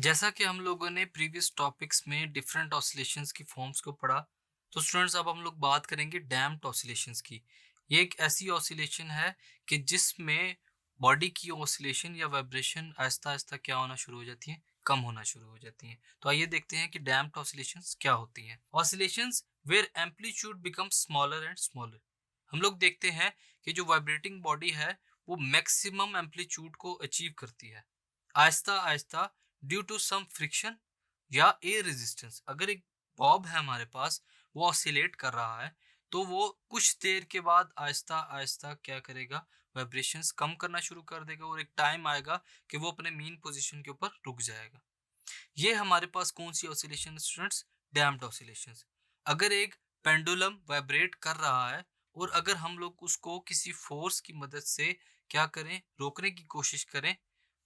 जैसा कि हम लोगों ने प्रीवियस टॉपिक्स में डिफरेंट ऑसिलेशंस की फॉर्म्स को पढ़ा, तो स्टूडेंट्स अब हम लोग बात करेंगे डैम्प्ड ऑसिलेशंस की। ये एक ऐसी ऑसिलेशन है कि जिसमें बॉडी की ऑसिलेशन या वाइब्रेशन आहिस्ता आहिस्ता क्या होना शुरू हो जाती है, कम होना शुरू हो जाती है। तो आइए देखते हैं कि डैम्प्ड ऑसिलेशंस क्या होती हैं। Oscillations where amplitude become smaller and smaller. हम लोग देखते हैं कि जो वाइब्रेटिंग बॉडी है वो मैक्सिमम एम्पलीट्यूड को अचीव करती है Aahista Aahista due to some friction या एयर रेजिस्टेंस। अगर एक बॉब है हमारे पास, वो ऑसिलेट कर रहा है, तो वो कुछ देर के बाद आहिस्ता आहिस्ता क्या करेगा, वाइब्रेशंस कम करना शुरू कर देगा और एक टाइम आएगा कि वो अपने मीन पोजीशन के ऊपर रुक जाएगा। ये हमारे पास कौन सी ऑसिलेशन स्टूडेंट्स? Damped oscillations. अगर एक पेंडुलम वाइब्रेट कर रहा है और अगर हम लोग उसको किसी फोर्स की मदद से क्या करें, रोकने की कोशिश करें,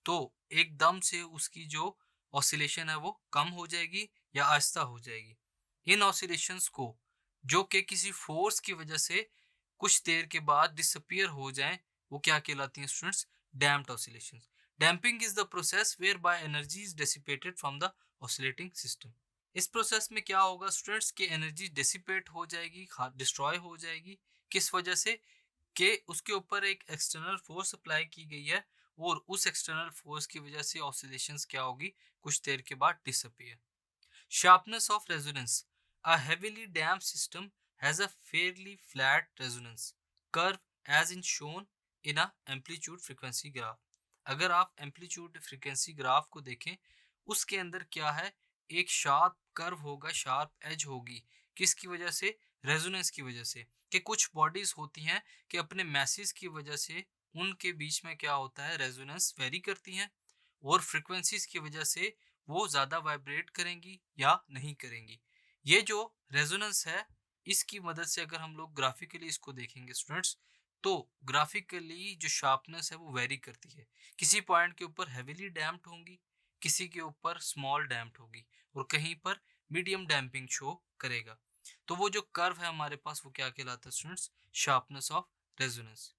तो एकदम से उसकी जो ऑसिलेशन है वो कम हो जाएगी या आहिस्ता हो जाएगी। इन ऑसिलेशंस को जो कि किसी फोर्स की वजह से कुछ देर के बाद डिसअपियर हो जाएं, वो क्या कहलाती हैं students? Damped oscillations. Damping is the process whereby energy is dissipated from the oscillating system. इस प्रोसेस में क्या होगा स्टूडेंट्स की एनर्जी डिसिपेट हो जाएगी, डिस्ट्रॉय हो जाएगी। किस वजह से? कि उसके ऊपर एक एक्सटर्नल फोर्स अप्लाई की गई है और उस एक्सटर्नल फोर्स की वजह से ऑसिलेशंस क्या होगी, कुछ देर के बाद disappear. Sharpness of resonance. A heavily damped system has a fairly flat resonance curve as in shown in a amplitude frequency graph. अगर आप एम्पलीट्यूड फ्रीक्वेंसी ग्राफ को देखें, उसके अंदर क्या है, एक शार्प कर्व होगा, शार्प एज होगी। किसकी वजह से? रेजोनेंस की वजह से। कि कुछ बॉडीज होती हैं कि अपने मैसेज की वजह से उनके बीच में क्या होता है, रेजोनेंस वेरी करती हैं और फ्रीक्वेंसीज की वजह से वो ज़्यादा वाइब्रेट करेंगी या नहीं करेंगी। ये जो रेजोनेंस है, इसकी मदद से अगर हम लोग ग्राफिकली इसको देखेंगे स्टूडेंट्स, तो ग्राफिकली जो शार्पनेस है वो वेरी करती है। किसी पॉइंट के ऊपर हेविली डैम्प्ड होंगी, किसी के ऊपर स्मॉल डैम्प्ड होगी और कहीं पर मीडियम डैम्पिंग शो करेगा। तो वो जो कर्व है हमारे पास वो क्या कहलाता है स्टूडेंट्स? Sharpness of resonance.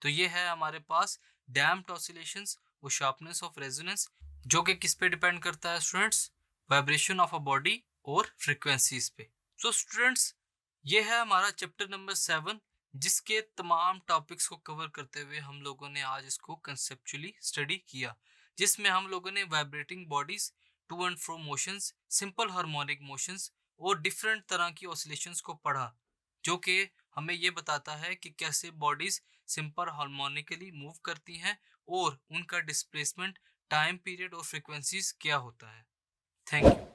तो ये है हमारे पास डैम्प्ड ऑसिलेशंस और शार्पनेस ऑफ रेजोनेंस, जो कि किस पे डिपेंड करता है students? Vibration of a body और फ्रीक्वेंसीज पे। सो स्टूडेंट्स, ये है हमारा चैप्टर नंबर 7, जिसके तमाम टॉपिक्स को कवर करते हुए हम लोगों ने आज इसको कंसेप्चुअली स्टडी किया, जिसमें हम लोगों ने vibrating bodies, to and fro motions, simple harmonic motions और डिफरेंट तरह की ऑसिलेशंस को पढ़ा, जो कि हमें ये बताता है कि कैसे बॉडीज सिंपल हार्मोनिकली मूव करती हैं और उनका डिस्प्लेसमेंट, टाइम पीरियड और फ्रीक्वेंसीज क्या होता है। Thank you.